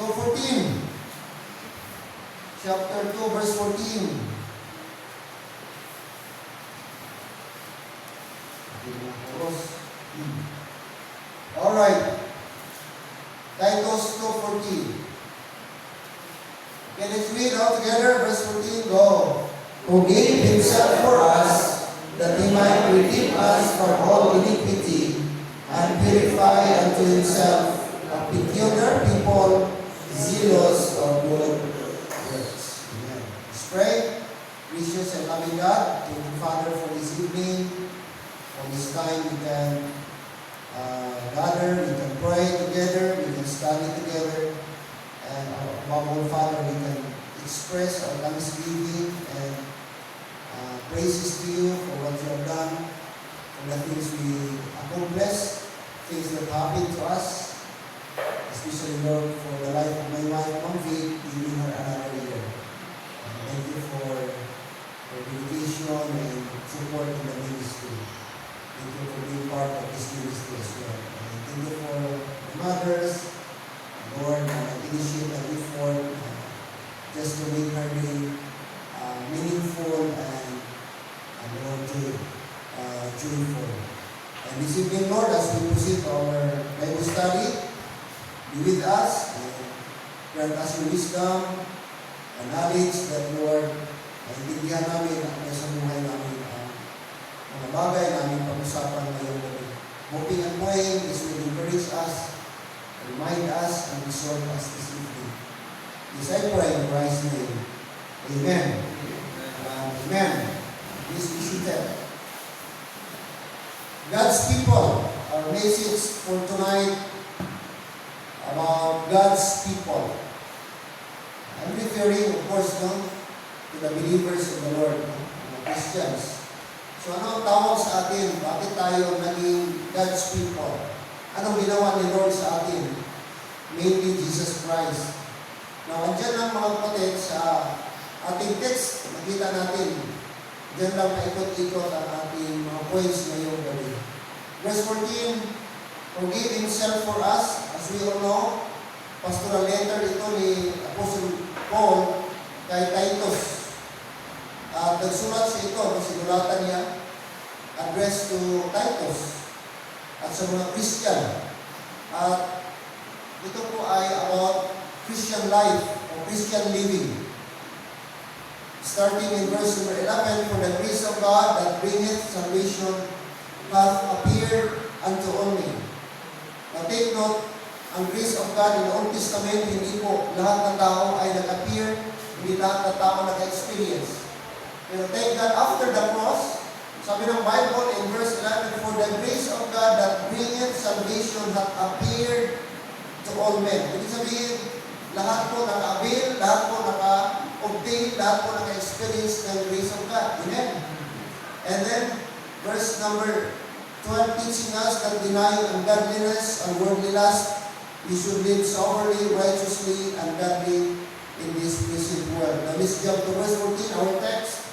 go 14. Chapter 2, verse 14. Alright. Titus 2:14. Okay, let's read all together. Verse 14, go. Who gave himself for us, that he might redeem us from all iniquity, and purify unto himself a peculiar people, zealous of good works. Amen. Let's pray. Gracious and loving God, thank you, Father, for this evening. For this time we can gather, we can pray together, we can study together, and above all, Father, we can express our thanksgiving and praises to you for what you have done, for the things we accomplished, things that happened to us, especially, Lord, for the life of my wife, Mom Faith, giving her another year. Thank you for dedication and support in the ministry. Thank you for being part of this ministry as well. And thank you for the mothers, Lord, initiate an effort just to make her day meaningful and Lord, joyful. And this evening, Lord, as we proceed our Bible study, be with us and grant us your wisdom and knowledge that, Lord, naiintindihan namin at nasa buhay namin ang mga bagay namin pag-usapan ngayong gabi. Hoping and praying, this will encourage us, remind us, and exhort us this evening. This I pray in Christ's name. Amen. Amen. Please be seated. God's people, our message for tonight about God's people. I'm referring, of course, to the believers of the Lord, the Christians. So ano ang tawag sa atin? Bakit tayo naging God's people? Anong ginawa ni Lord sa atin? Mainly Jesus Christ. Now, andyan ang mga kapatid sa ating text. Nakita natin, diyan lang paikot-ikot ang ating mga points ngayong gabi. Verse 14, forgive himself for us, as we all know. Pastoral letter ito ni Apostle Paul kay Titus. At nagsulat siya ito, sinulatan niya, address to Titus at sa mga Christian. At ito po ay about Christian life or Christian living. Starting in verse number 11, for the grace of God that bringeth salvation hath appeared unto all men. Now take note, ang grace of God in the Old Testament, hindi po lahat ng tao ay nag-appear, hindi lahat ng tao nag-experience. Pero thank God, after the cross, sabi ng Bible in verse 11, for the grace of God that bringeth salvation hath appeared to all men. Ibig sabihin, lahat po naka-avail, lahat po naka-obtain, lahat po naka-experience ng grace of God. Amen? And then, verse number 12, teaching us that denying ungodliness and worldly lust, we should live soberly, righteously, and godly in this present world. Now let's jump to verse 14, our text.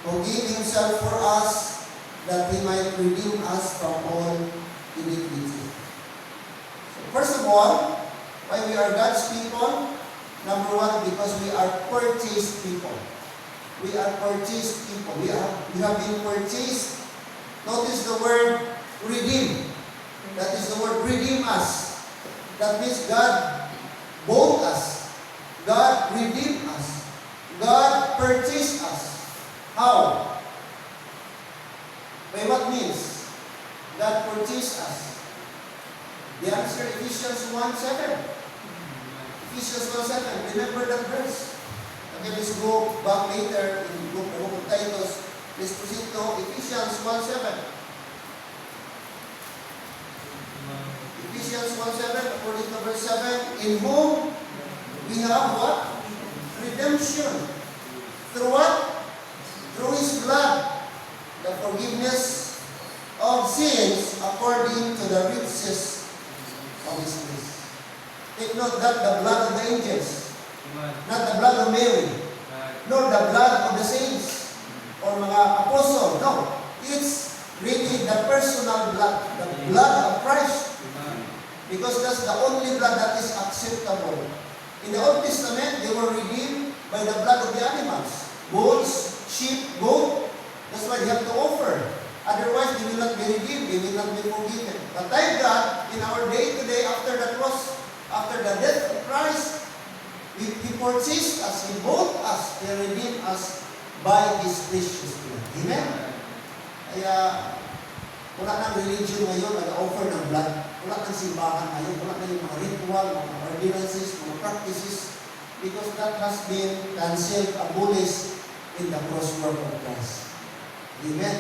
Forgive himself for us, that he might redeem us from all iniquity. So first of all, why we are God's people? Number one, because we are purchased people. We are purchased people. We have been purchased. Notice the word redeem. That is the word redeem us. That means God bought us. God redeemed us. God purchased us. How? By what means? God purchased us. The answer, Ephesians 1:7. Ephesians 1:7. Remember that verse. Okay, let's go back later in the book of Titus. Let's proceed to Ephesians 1:7. Ephesians 1:7, according to verse 7, in whom we have what? Redemption. Through what? Through His blood, the forgiveness of sins according to the riches of His grace. Take note that the blood of the angels, not the blood of Mary, nor the blood of the saints or mga apostle. No, it's really the personal blood, the blood of Christ. Because that's the only blood that is acceptable In the Old Testament, they were redeemed by the blood of the animals. Bulls, sheep, goat. That's why they have to offer. Otherwise, they will not be redeemed. They will not be forgiven. But thank God, in our day-to-day, after the cross, after the death of Christ, He purchased us, He bought us, He redeemed us by His precious blood. Amen? Kaya, wala nang religion ngayon, nag-offer ng blood. Wala nang simbahan ngayon. Wala nang yung mga ritual, mga ordinances, mga practices. Because that has been cancelled, abolished in the cross work of Christ. Amen?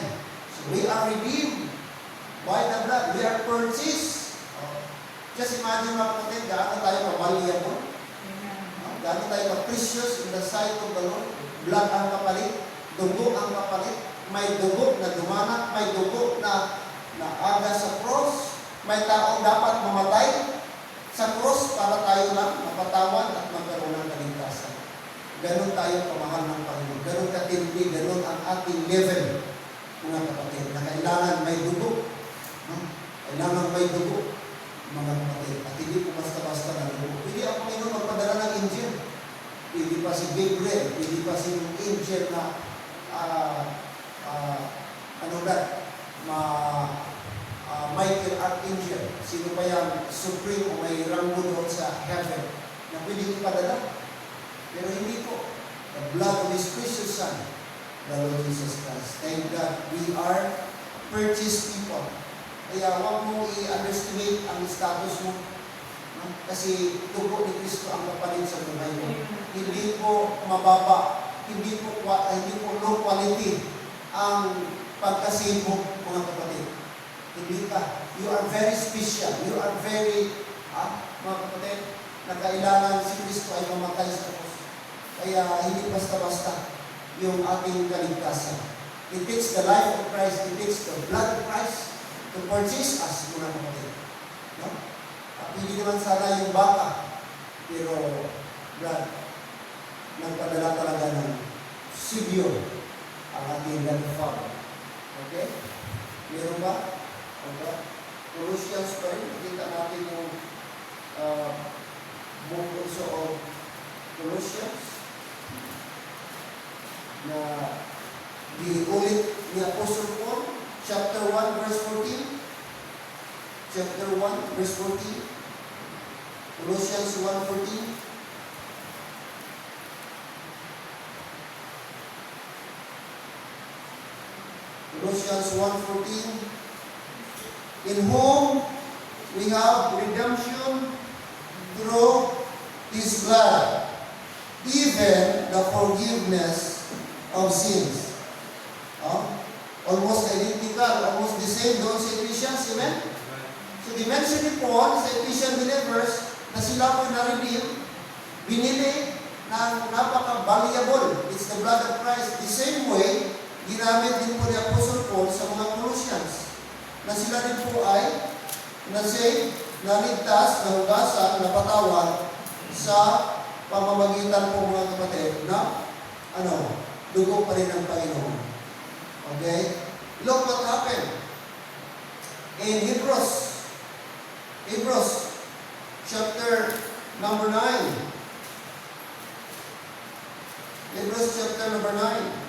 So we are redeemed by the blood. We are purchased. Just imagine mga kapatid, gaano tayo ka-valuable? Gaano tayo ka-precious in the sight of the Lord? Blood ang kapalit, dugo ang kapalit, may dugo na dumanak, may dugo na aga sa cross, may taong dapat mamatay sa cross para tayo lang mapatawad at magkaroon ng kaligtasan. Ganon tayo kamahal ng Panginoon. Ganon katindi, ganon ang ating level, mga kapatid, na kailangan may dugo. Kailangan may dugo, mga kapatid. At hindi po basta-basta na dugo. Pwede ang Panginoon magpadala ng angel. Pwede pa si Gabriel, pwede pa si angel na Michael Archangel, sino pa yung supreme o may ranggo doon sa heaven na pwedeng ipadala. Pero hindi po. The blood of His precious Son, the Lord Jesus Christ. Thank God, we are purchased people. Kaya huwag mong i-underestimate ang status mo. Kasi dugo ni Kristo ang kapalit sa buhay mo. Hindi po mababa, hindi po low quality ang pagkasave mo, mga kapatid. Hindi ka. You are very special. You are very, mga kapatid, na kailangan si Kristo ay mamatay sa cross. Kaya hindi basta-basta yung ating kaligtasan. It takes the life of Christ, it takes the blood of Christ to purchase us, mga kapatid. No? Hindi naman sana yung baka, pero blood, nagpadala talaga ng Savior ang ating God the Father. Okay? Meron ba? Okay? Colossians pa rin. Nakita natin yung book also of Colossians na ulit ni Apostle Paul, chapter 1, verse 14. Chapter 1, verse 14. Colossians 1:14. Colossians 1:14. In whom we have redemption through His blood, even the forgiveness of sins. Almost identical, almost the same doon sa Ephesians, amen? So, di-mention ni Paul sa Ephesian believers na sila po na-redeem, binili ng napaka-valuable. It's the blood of Christ. The same way, ginamit din po ni Apostle Paul sa mga Colossians na sila din po ay na-save, naligtas, nahugasan, napatawad sa pamamagitan po, mga kapatid, na dugo pa rin ng Panginoon. Okay? Look what happened in Hebrews chapter number 9. Hebrews chapter number 9.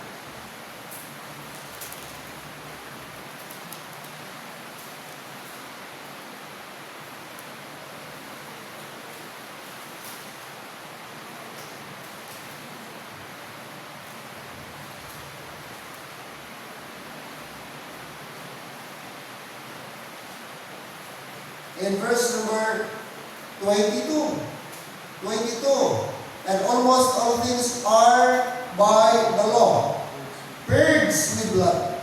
In verse number 22. And almost all things are by the law, purged with blood.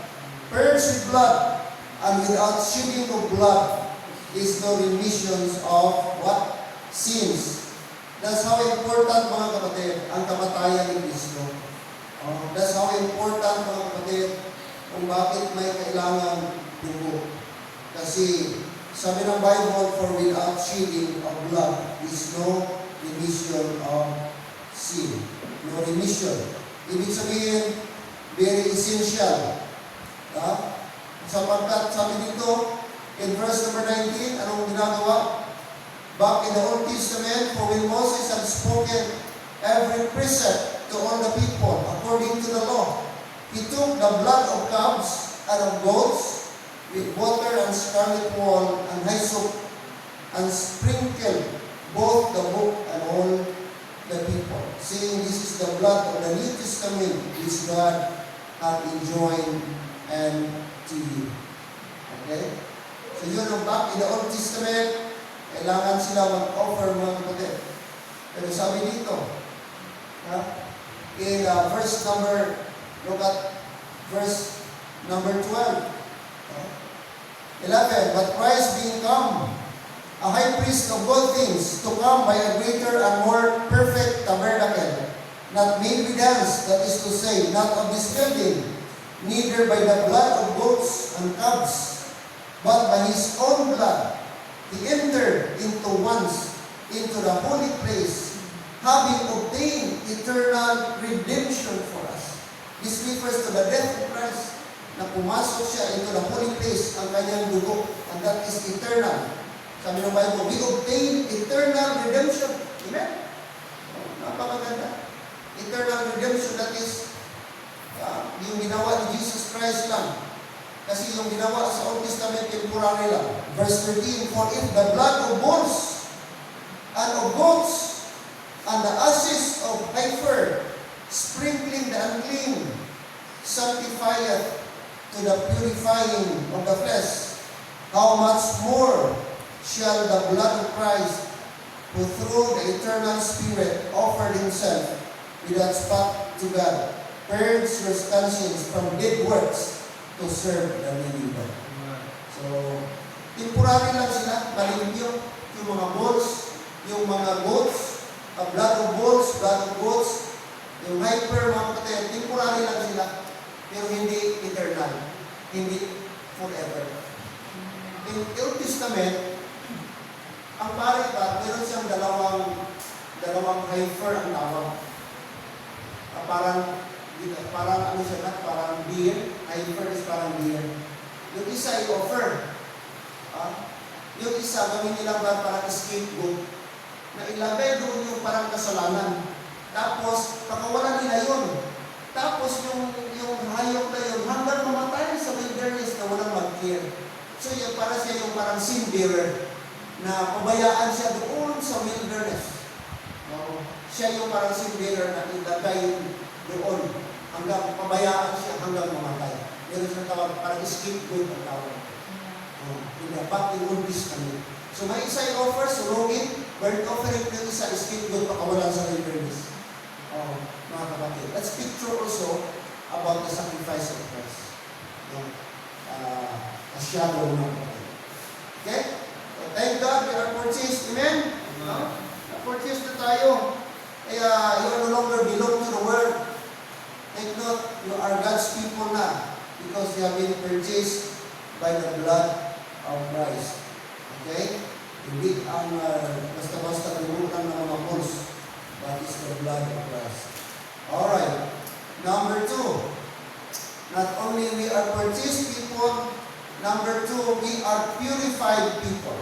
And without shedding of blood is no remission of what? Sins. That's how important, mga kapatid, ang kamatayan ni Kristo. That's how important, mga kapatid, kung bakit may kailangan dugo. Kasi sabi ng Bible, for without shedding of blood is no remission of sin. No remission. Ibig sabihin, very essential. Sapagkat sabi dito, in verse number 19, anong ginagawa? Back in the Old Testament, for when Moses had spoken every precept to all the people according to the law, he took the blood of calves and of goats with water and scarlet wool and hyssop and sprinkled both the book and all the people, saying, "This is the blood of the New Testament which God hath enjoined and to you." Okay? So yun ang back in the Old Testament, kailangan sila mag-offer mga kapatid. Pero sabi dito, in verse number, look at verse number 12. 11, but Christ being come, a high priest of good things, to come by a greater and more perfect tabernacle, not made with hands, that is to say, not of this building, neither by the blood of goats and calves, but by his own blood, he entered into once into the holy place, having obtained eternal redemption for us. This refers to the death of Christ, na pumasok siya into the holy place, ang kanyang dugo, and that is eternal. Sabi ng Bible, we obtain eternal redemption. Amen? Napakaganda. Eternal redemption, that is yung ginawa ni Jesus Christ lang. Kasi yung ginawa sa Old Testament, temporary lang. Verse 13, for if the blood of bulls and of goats and the ashes of heifer, sprinkling the unclean, sanctifieth to the purifying of the flesh, how much more shall the blood of Christ, who through the eternal Spirit offered himself without spot to God, purge your conscience from dead works to serve the living God. So, temporary lang sila, malimpyo, yung mga bulls, yung mga goats, blood of bulls, blood of goats, yung heifer, mga kapatid, temporary lang sila, pero hindi eternal, hindi forever. In Old Testament, ang parikat, meron siyang dalawang heifer ang tawag. Parang ano siya na, parang deer. Heifer is parang deer. Yung isa ay offer. Yung isa, gawin nilang parang scapegoat, na ilagay doon yung parang kasalanan. Tapos, pakawalan nila yun. Tapos, yung hayop na yun, hanggang mamatay sa wilderness na walang mag-care. So, yun, para siya yung parang sin bearer, na pabayaan siya doon sa wilderness. Siya yung parang sin bearer na ilagay doon, hanggang pabayaan siya, hanggang mamatay. Meron siyang tawag, parang scapegoat ang tawag. Back in Old Testament. So, may isa yung offer, surugin, burnt offering, yung isa, scapegoat, pakawalan sa wilderness. Mga kapatid. Let's picture also about the sacrifice of Christ. A shadow ng kapatid. Okay? So, thank God, we are purchased. Amen? Na-purchased na tayo. Kaya, you are no longer belong to the world. Take note, you are God's people na because you have been purchased by the blood of Christ. Okay? Hindi ang basta-basta lumutan ng mga bulls. That is the blood of Christ. Alright. Number 2. Not only we are purchased people, number 2, we are purified people.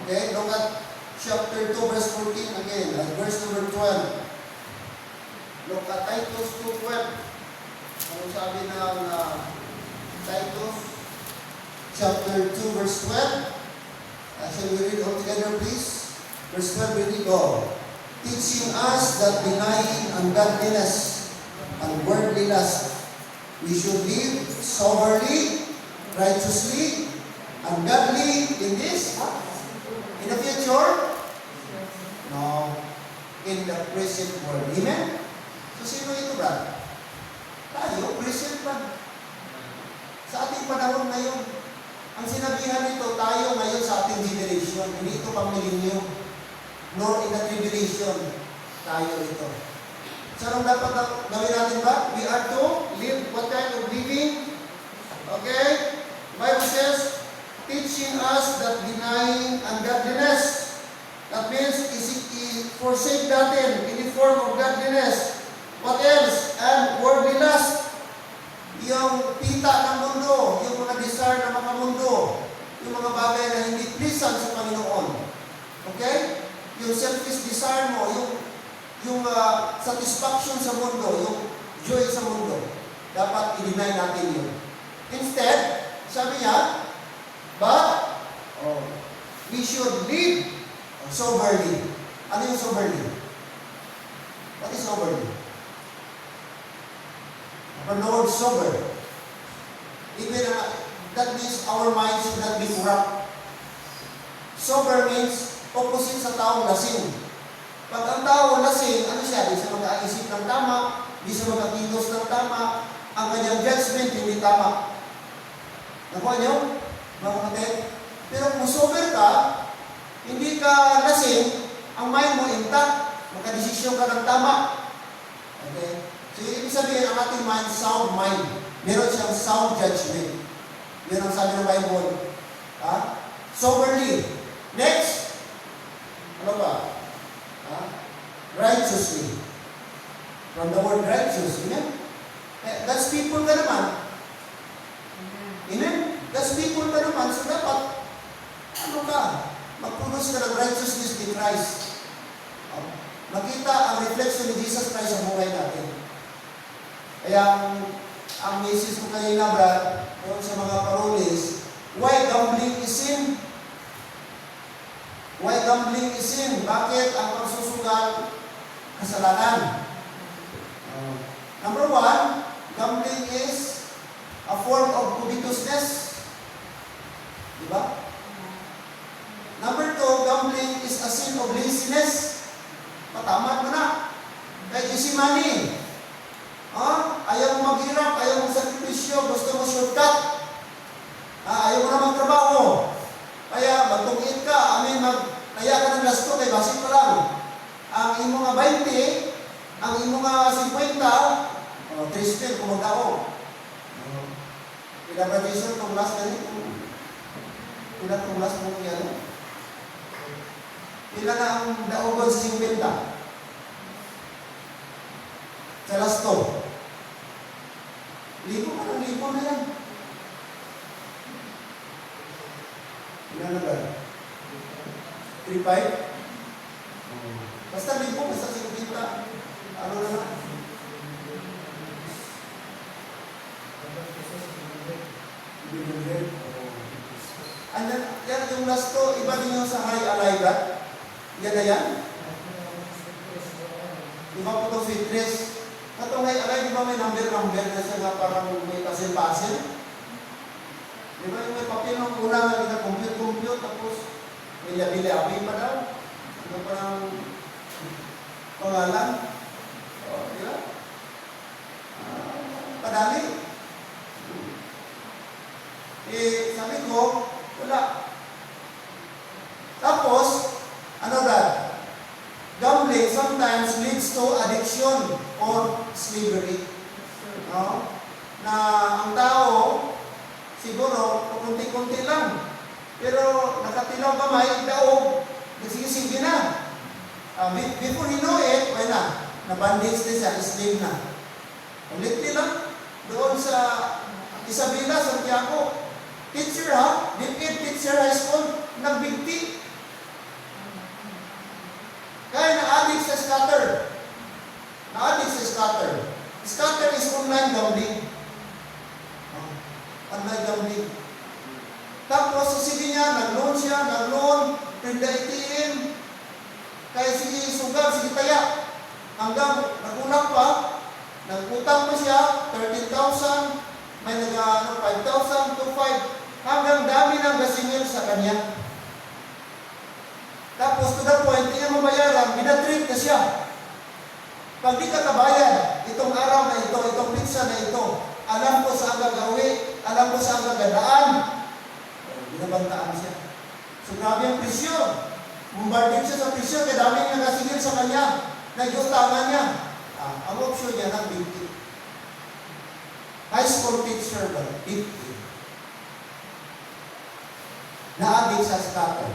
Okay? Look at chapter 2, verse 14 again. Verse number 12. Look at Titus 2:12. Ano sabi ng Titus? Chapter 2, verse 12. Shall we read all together, please? Verse 12, read it all. Teaching us that denying ungodliness and worldly lust, we should live soberly, righteously, and godly in this. In the future? No. In the present world. Amen? So, sino ito, brad? Tayo, present man. Sa ating panahon ngayon, ang sinabihan nito, tayo ngayon sa ating generation, hindi ito pang millennium, nor in the tribulation, tayo ito. So, anong dapat gawin natin ba? We are to live what kind of living? Okay? The Bible says, teaching us that denying ungodliness, that means forsake natin any form of godliness. What else? And worldly lust. Yung pita ng mundo, yung mga desire ng mga mundo, yung mga bagay na hindi pleasant sa Panginoon. Okay? yung selfish desire mo, yung satisfaction sa mundo, yung joy sa mundo. Dapat i-deny natin yun. Instead, sabi niya, but we should live soberly. Ano yung soberly? What is soberly? From the word sober. Even that means our minds should not be corrupt. Sober means opposite sa taong lasing. Pag ang tao lasing, ano siya? Di siya mag-aisip ng tama, di siya mag-akilos ng tama, ang kanyang judgment hindi tama. Nakuha niyo? Mga kapatid? Pero kung sober ka, hindi ka lasing, ang mind mo intact, makadesisyon ka ng tama. Okay? So, ibig sabihin, ang ating mind, sound mind. Meron siyang sound judgment. Yan ang sabi ng Bible. Soberly. Next. Ano ba? Righteously. From the word righteous. Amen? That's people ka naman. Amen? That's people ka naman. So, dapat, ano ka? Magpunos ka ng righteousness ni Christ. Makita ang reflection ni Jesus Christ sa buhay natin. Kaya, ang message ko kanina, Brad, sa mga paroles, why gambling is sin? Why gambling is sin? Bakit ang pagsusugal kasalanan? Number one, gambling is a form of covetousness. Diba? Number two, gambling is a sin of laziness. Patamat mo na. Kahit easy money. Ayaw mo maghirap, ayaw mo sakripisyo, gusto mo shortcut. Ayaw mo na magtrabaho. Kaya magtungit ka, naya ka ng gasto, kay basik pa lang. Ang imo nga 20, ang imo nga 50, 3 kung magtao. Pinag-graduation kung last na rin. Pila kung last mo yan. Pila na ang daogon sa 50. Sa last to. Libo na yan. Ilan na ba? 3-5? Basta libo, basta 50. Ano na na? And then, yan yung last to, iba din yung sa high alive. Yan na yan? Iba po itong fitness. Katong high alive, di ba may number na siya nga parang may pasil-pasil? Di ba yung may papel ng una nga kita compute, tapos may labi-labi pa daw? Ano parang pangalan? Di ba? Padali. Sabi ko, wala. Tapos, ano that? Gambling sometimes leads to addiction or slavery. No? Na ang tao, siguro, kunti-kunti lang. Pero nakatilaw kamay, daog, nagsigisigi na. Before he know it, wala na. Nabandage na siya, slave na. Ulit nila, doon sa Isabela, Santiago, teacher DepEd teacher high school, nagbigti. Kaya na-addict sa scatter. Scatter is online gambling. Online gambling. Tapos, sige niya, nag-loan, pinda ATM. Kaya sige sugal, sige taya. Hanggang nag-ulak pa, nag-utang pa siya, 13,000, may 5,000 to 5. Hanggang dami ng gasingil sa kanya. Tapos to the point, hindi niya mabayaran, binatreat na siya. Pag di ka kabayan, itong araw na ito, itong pizza na ito, alam ko saan gagawi, alam ko saan gagadaan. Binabantaan siya. So grabe ang presyo. Bombarded siya sa presyo, kaya dami ng gasingil sa kanya. Nag-utangan niya. Ang option niya ng 50. High school teacher ba? 50. Na-addict sa scatter.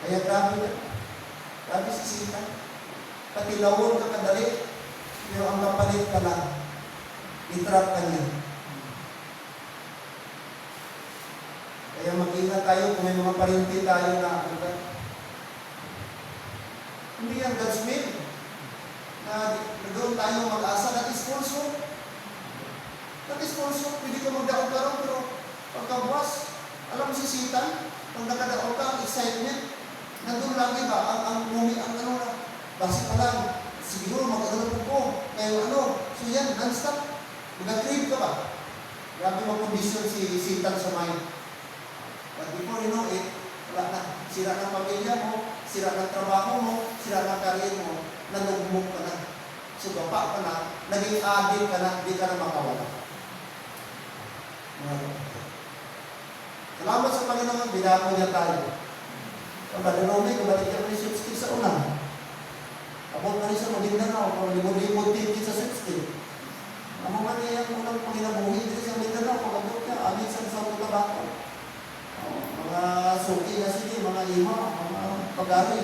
Kaya grabe na. Grabe si Sita. Patilawon ka kadali. Pero ang kapalit pala, itrap ka niya. Kaya mag-ingat tayo kung may mga parinti tayo na Hindi yan God's will. Na doon tayo mag-asa. That is also. Pwede ka magdaog ka rin, pero pagkabukas, alam mo si Satan, pag nakadaog ka, ang excitement, nandun lang, di ba? Ang ano na, base pa lang, siguro mag-ano po, kaya so yan, non-stop. Mag-crave ka ba? Grabe mag-condition si Satan sa mind. But before you know it, wala na. Sira ng pamilya mo, sira ng trabaho mo, sira ng career mo, nanugmok ka na. Sugapa ka na, naging addict ka na, di ka na makawala. Salamat sa Panginoon, binako niya tayo. Ang Balinome, kumalik ka rin 60 sa una. Abot na rin sa Maguindanao, kung limod-limod din sa 60. Ang mga niya yung unang panginabuhi din sa Mindanao, pag-abot niya, amin sa Santo Tabaco. Mga suki na sige, mga ima, mga pag-ari.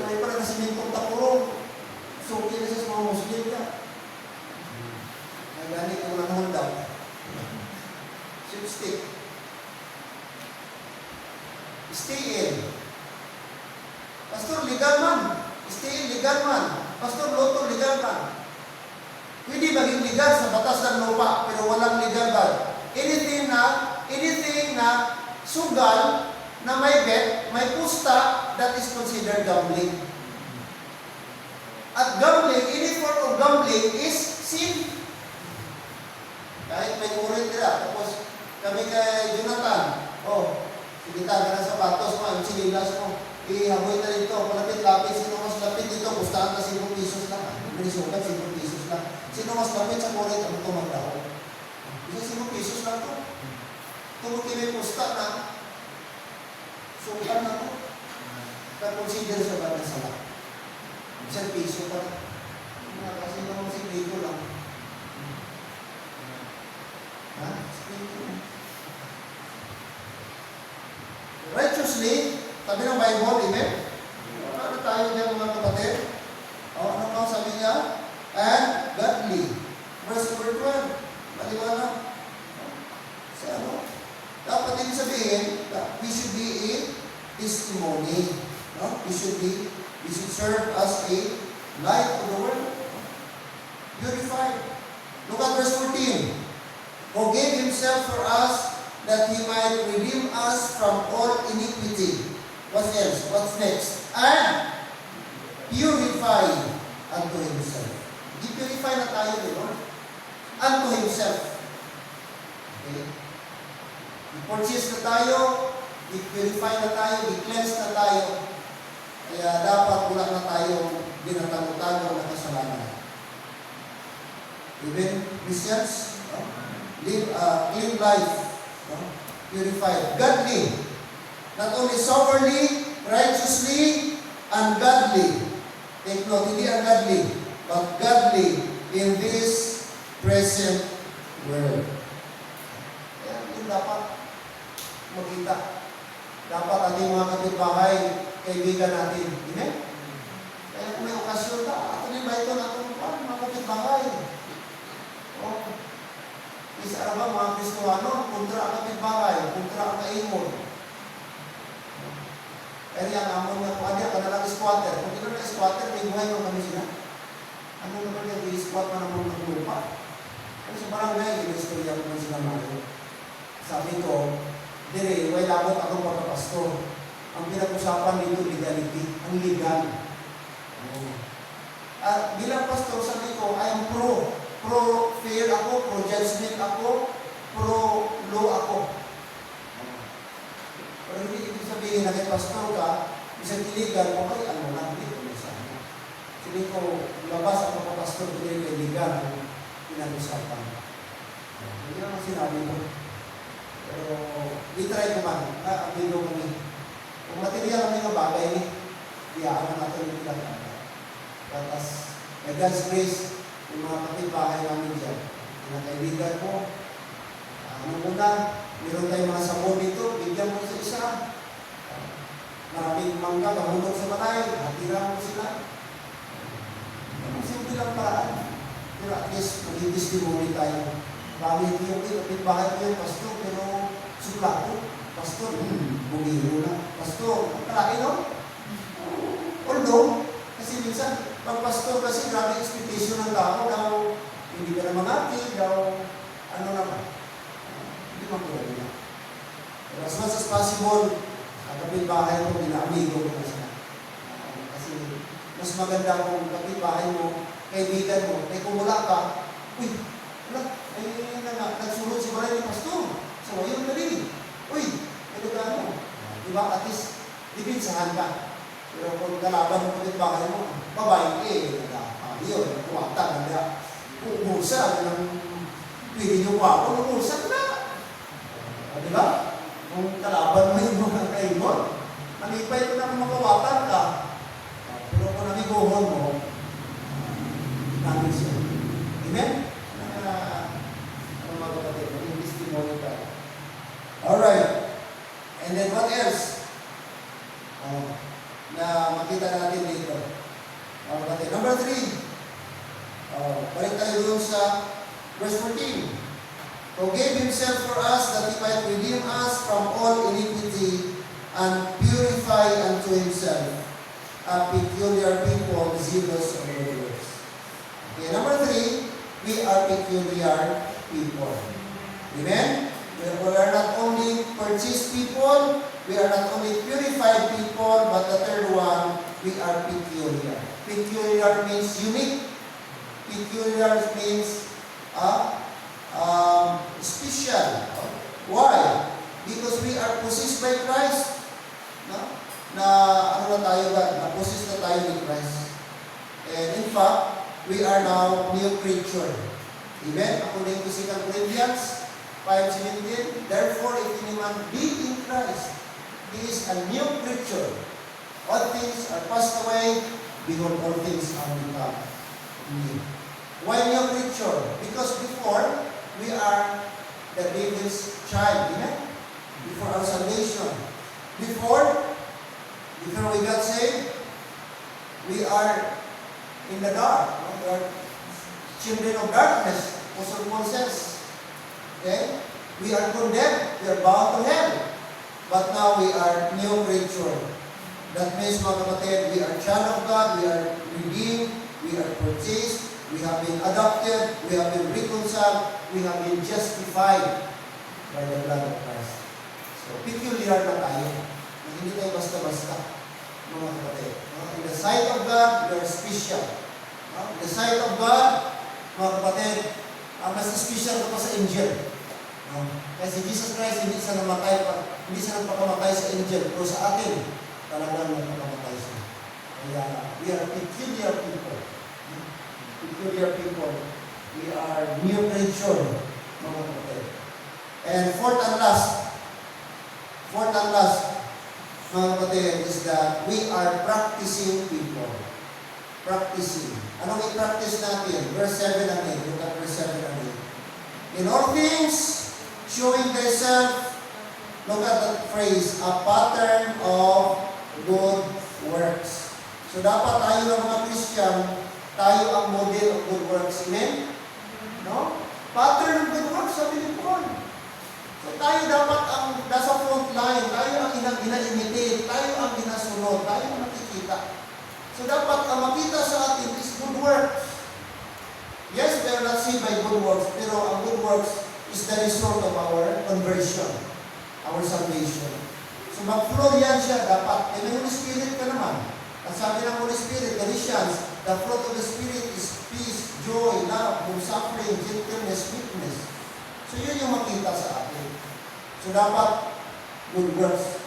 May pala na simintong tapurong. Suki na siya sa mga Muslim ka. Nagani ko ng handaw. Sipstick. Stay in. Pastor, legal man. Stay in, legal man. Pastor, loto, legal man. Pwede maging legal sa batas ng lupa, pero walang legal ba? Anything na sugal, na may bet, may pusta, that is considered gambling. At gambling, any form of gambling is sin. Kahit may kurit nila, tapos kami kay Jonathan, sige tayo na sa batos mo, yung sinilas mo, ihaboy na dito, palapit-lapit, sino mas lapit dito, pustahan na 5 pesos lang, minisukat 5 pesos lang. Sino mas lapit sa kurit, ano ito magdao? Isa 5 pesos lang ito. Tumuti may pusta na, sukan na ito. Consider sa ba na sala? 1 piso pa. Kasi naman si Grito lang. Righteously, sabi ng Bible, amen? Ano tayo dyan mga kapatid? Ano pa sabi niya? And godly. Verse number 12. Maliwanag. Kasi dapat din sabihin, we should be a testimony. No? We should serve as a light to the world. Purified. Look at verse 14. Who gave himself for us that he might redeem us from all iniquity. What else? What's next? And purify unto himself. I-purify na tayo, Lord. Unto himself. Okay? I-purchase na tayo, i-purify na tayo, i-cleanse na tayo. Kaya dapat wala na tayo dinatago-tago na kasalanan. Even Christians, live a clean life. Purified. Godly. Not only soberly, righteously, and godly. Take note, hindi ungodly, but godly in this present world. Kaya hindi dapat magkita. Dapat ating mga kapitbahay, kaibigan natin. Amen? Kaya kung may okasyon ato din ba ito na itong mga kapitbahay? Isa ba mga Kristohano, kontra ang kapitbahay, kontra ang kaimon. Kaya yan, amon nga po, ka na lang squatter. Kung ito na squatter, may buhay mo kami sila. Ano naman yung i-squat na naman ng lupa? Kung sa barangay, in-istorya ko na sila mga. Sabi ko, dire, way labot akong pagkapastor. Ang pinag-usapan dito, legality. Ang legal. Bilang pastor, sabi ko, I am pro-fair ako, pro-judgment ako, pro-law ako. Pero hindi ibig sabihin na kay pastor ka, isang illegal, okay, ano lang, dito na sana. Sabi ko, labas ako pa pastor, hindi kay illegal, pinag-usapan. Hindi naman sinabi ko. Pero, di-try ko man, abilo kami. Kung material kami ng bagay, iyaan natin yung pinag-usapan. But as by God's grace, yung mga kapitbahay namin dyan, pinakaibigan ko, muna, meron tayong mga sabon dito, bigyan mo sa isa. Maraming mangga, mahulog sa balay, hatira mo sila. Simple lang paraan. Pero at least, maging-testimony tayo. Bakit yung kapitbahay ko yung pastor, pero sula ko. pastor, bumiro na. Pastor, ang kalain, no? Although, kasi minsan, pag pastor kasi grabe expectation ng tao, daw, hindi ka na mangati, daw, ano naman. Hindi makulay na. Pero as much as possible, ang kapitbahay mo, ina-amigo mo na siya. Kasi mas maganda kung kapitbahay mo, kaibigan mo, kaya kung wala ka, uy, wala, nagsulot si Maray ni Pastor. So, ayun na rin. Uy, ano ka mo? Diba? At least, dipinsahan ka. Pero kung kalaban mo kapitbahay mo, babae yun, kuwata, nanda. Kung umusa, pwede nyo wako, umusa ka na. Diba? Kung kalaban mo yung mga kaibon, nalipay ko na makawatan ka. Pero kung namiguhon mo, namin siya. Amen? Ano mga kapatid? Maging testimony ka. Alright. And then what else? Na makita natin dito. Mga kapatid. Number 3. Balik tayo doon sa verse 14. Who gave Himself for us that He might redeem us from all iniquity and purify unto Himself a peculiar people, zealous of good works. Okay, number 3, we are peculiar people. Amen? We are not only purchased people, we are not only purified people, but the third one, we are peculiar. Peculiar means unique. Peculiar means special. Why? Because we are possessed by Christ. No? Na-possess na tayo ni Christ. And in fact, we are now new creature. Amen? According to 2 Corinthians 5:17, therefore, if any man be in Christ, he is a new creature. All things are passed away, behold, all things are become new. Why new creature? Because before, we are the devil's child. Amen? Before our salvation. Before we got saved, we are in the dark. No? We are children of darkness. Apostle Paul says. Okay? We are condemned. We are bound to hell. But now we are new creature. That means, mga kapatid, we are child of God. We are redeemed. We are purchased. We have been adopted. We have been reconciled. We have been justified by the blood of Christ. So, peculiar na tayo. Hindi tayo basta-basta, mga kapatid. In the sight of God, we are special. In the sight of God, mga kapatid, mas special pa sa angel. Kasi Jesus Christ, hindi siya nagpakamatay sa angel, pero sa atin, talagang nagpakamatay siya. Kaya, we are peculiar people. Peculiar people. We are new creature, mga kapatid. And fourth and last, mga kapatid, is that we are practicing people. Practicing. Anong i-practice natin? Verse 7 and 8. Look at verse 7 and 8. In all things, showing thyself, look at that phrase, a pattern of good works. So dapat tayo ng mga Christian, tayo ang model of good works. Amen? No? Pattern of good works, sabi ni Paul. So tayo dapat ang nasa front line, tayo ang ina-imitate, tayo ang inasunod, tayo ang nakikita. So dapat ang makita sa atin is good works. Yes, we are not saved by good works, pero ang good works is the result of our conversion, our salvation. So mag-flow yan siya dapat. And the Holy Spirit ka naman. At sabi ng Holy Spirit, Galatians, the fruit of the Spirit is peace, joy, love, long-suffering, gentleness, meekness. So yun yung makita sa atin. So dapat good works.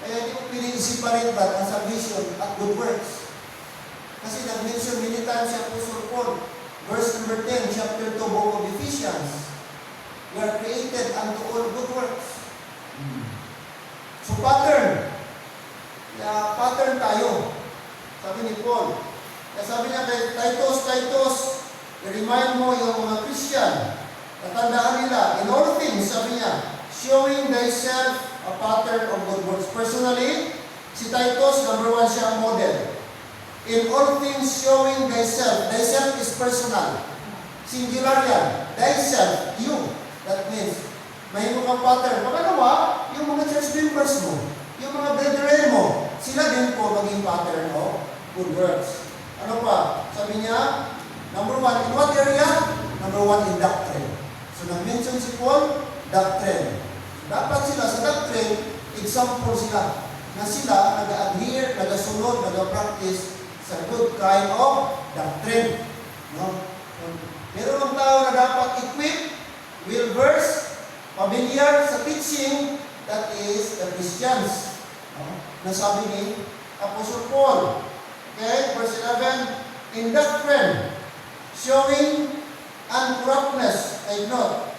Kaya hindi ko pinag-separate that ang salvation at good works. Kasi nag-mention many times si Apostle Paul, verse number 10, chapter 2, book of Ephesians. We are created unto all good works. So pattern. Pattern tayo. Sabi ni Paul. Kaya sabi niya kay Titus, i-remind mo yung mga Christian. Tatandaan nila, in all things, sabi niya, showing thyself a pattern of good works. Personally, si Titus, number 1 siya ang model. In all things, showing thyself. Thyself is personal. Singular yan. Thyself, you. That means, may kang pattern. Pagkalawa, yung mga church church members mo, yung mga brethren mo, sila din po maging pattern of good works. Ano pa? Sabi niya, number 1, in what area? Number 1, in doctrine. So, nag-mention si Paul, doctrine. Dapat sila sa doctrine, example sila, na sila nag-adhere, nag-sunod, nag-practice sa good kind of doctrine. No? Meron ng tao na dapat equip, well-versed, familiar sa teaching, that is the Christians. No? Nasabi ni Apostle Paul. Okay, verse 11, in doctrine, showing uncorruptness. Take note.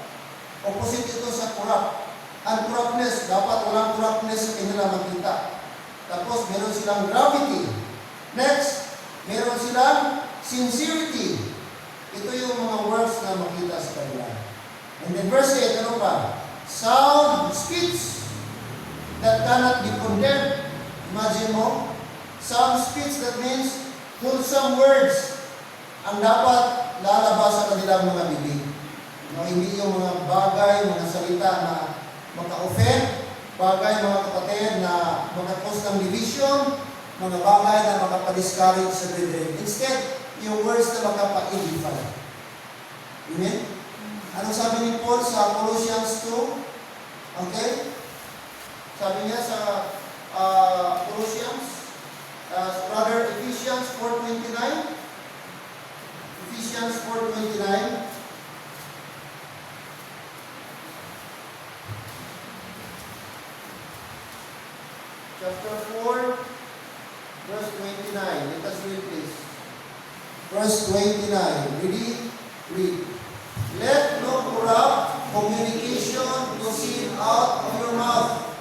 Opposite ito sa corrupt. Uncorruptness, dapat walang corruptness sa kanila makita. Tapos, meron silang gravity. Next, meron silang sincerity. Ito yung mga words na makita sa kanila. And then verse 8, ano pa? Sound speech that cannot be condemned. Imagine mo, sound speech, that means wholesome words ang dapat lalabas sa kanilang mga bibig. No, hindi yung mga bagay, mga salita na maka-offend, bagay mga kapatid na maka-cause ng division, mga bagay na makapa-discourage sa brethren. Instead, yung words na makapa-edify. Amen? Anong sabi ni Paul sa Colossians 2? Okay? Sabi niya sa Colossians, rather Ephesians 4:29. Ephesians 4:29. Chapter 4, verse 29. Let us read this. Verse 29. Ready? Read. Let no corrupt communication proceed out of your mouth,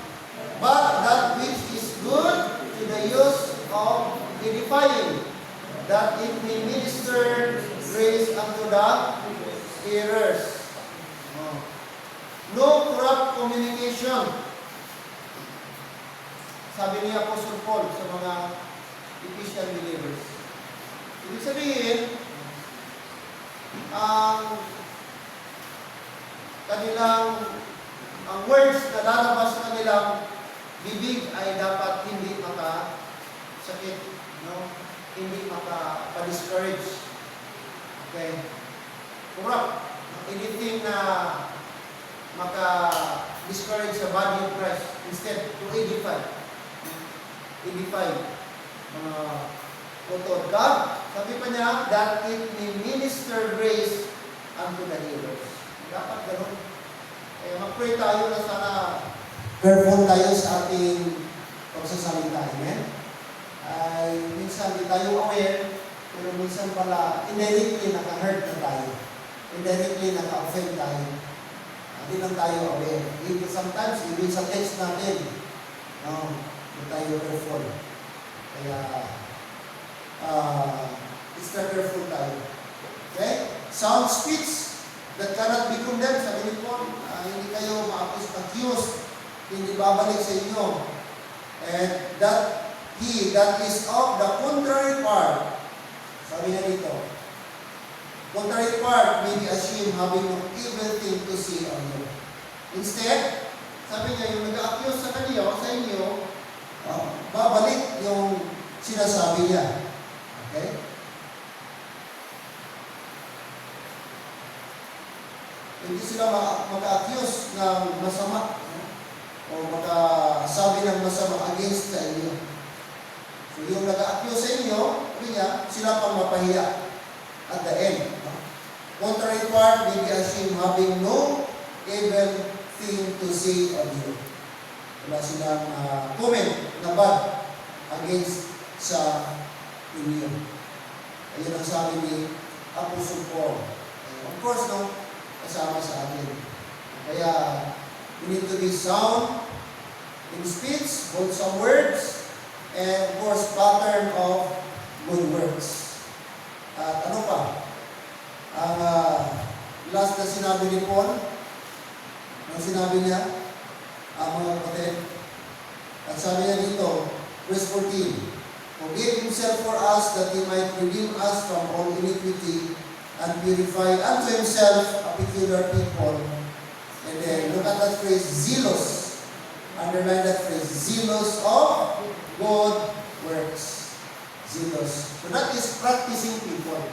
but that which is good to the use of edifying, that it may minister grace unto the hearers. No corrupt communication. Sabi ni Apostle Paul sa mga Ephesian believers. Ibig sabihin, ang words na lalabas sa kanilang bibig ay dapat hindi makasakit, no? Hindi maka-discourage. Okay? Corrupt. Anything na maka-discourage sa body of Christ. Instead, to edify. Edify. Mga utod ka. Sabi pa niya, that it may minister grace unto the hearers. Dapat ganun. Kaya mag-pray tayo na sana careful tayo sa ating pagsasalita. Amen? Ay, minsan di tayo aware, pero minsan pala indirectly naka-hurt na tayo. Indirectly naka-offend tayo. Hindi lang tayo aware. Even sometimes, even sa text natin, hindi tayo careful. Kaya, extra careful tayo. Okay? Sound speech that cannot be condemned. Sabi ni Paul, hindi kayo ma-accuse, hindi babalik sa inyo. And that he that is of the contrary part, sabi niya dito, contrary part may be ashamed, having no evil thing to say on you. Instead, sabi niya, yung nag-accuse sa kanyo, sa inyo, babalik yung sinasabi niya. Okay? Hindi sila maka-accuse ng masama, o makasabi ng masama against sa inyo. So yung nag-accuse sa inyo, sila pang mapahiya at the end. Contrary part, may be ashamed, having no evil thing to say of you. Wala silang comment na bad against sa inyo. Ayun ang sabi ni Apostle Paul. Of course, kasama sa atin. Kaya, we need to be sound in speech, wholesome words, and of course, pattern of good works. At ano pa? Ang last na sinabi ni Paul, ang sinabi niya, mga kapatid, at sabi niya dito, verse 14, who gave himself for us that he might redeem us from all iniquity and purify unto himself a peculiar people. And then, look at that phrase, zealous. And Underline that phrase, zealous of good works. Zealous. So that is practicing people.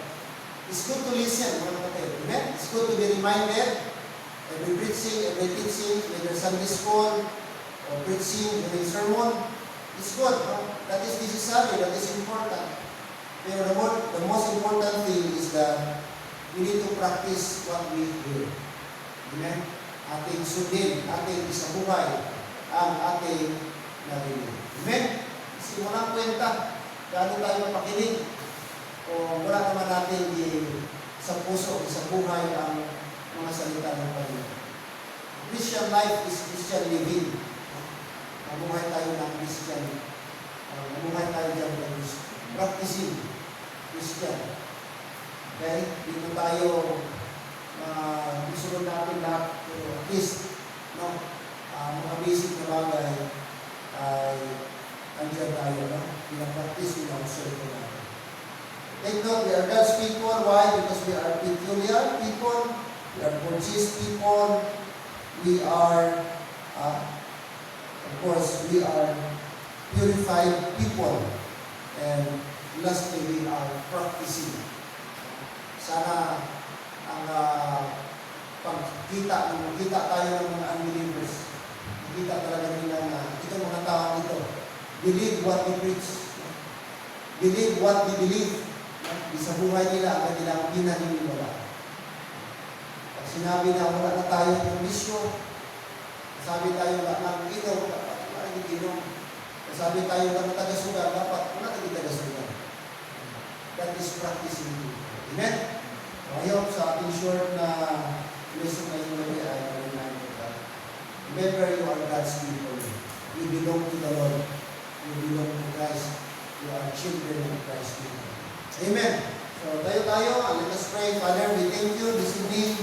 It's good to listen, mga kapatid. Amen? It's good to be reminded. Every preaching, every teaching, whether Sunday school, or preaching, during sermon, it's good. No? That is necessary, that is important. Pero the most important thing is that we need to practice what we hear. Amen? Ating sundin, ating isabuhay, ang ating narinig. Amen? Kasi walang kwenta, gaano tayo makinig, o wala naman natin sa puso, sa buhay ang mga salita ng Panginoon. Christian life is Christian living. Mamuhay tayo ng Christian. Mamuhay tayo dyan ng Christian. Practicing Christian. Okay? Dito tayo gusto natin lahat, at least, no? Mga basic na bagay ay andyan tayo, no? Pinapractice, pinaobserve ko natin. Take note, we are God's people. Why? Because we are peculiar people. We are purchased people. We are, of course, we are purified people. And lastly, we are practicing. Sana ang pagkita tayo ng mga unbelievers, nakita talaga nila na itong mga tao ito, believe what they preach. Believe what they believe. Sa buhay nila, ang kanilang pinaniniwala. Pag sinabi na wala na tayo ng bisyo, sabi tayo wala ng inom, dapat wala nang inom. Sabi tayo wala na taga-sugar, dapat wala nang taga-sugar. That is practicing. Amen? Ngayon, sa ating short na lesson na yung gabi ay reminder tayo. Remember, you are God's people. You belong to the Lord. You belong to Christ. You are children of Christ people. Amen. So, tayo. Let us pray. Father, we thank you this evening.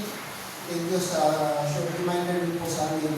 Thank you sa short reminder niyo po sa amin.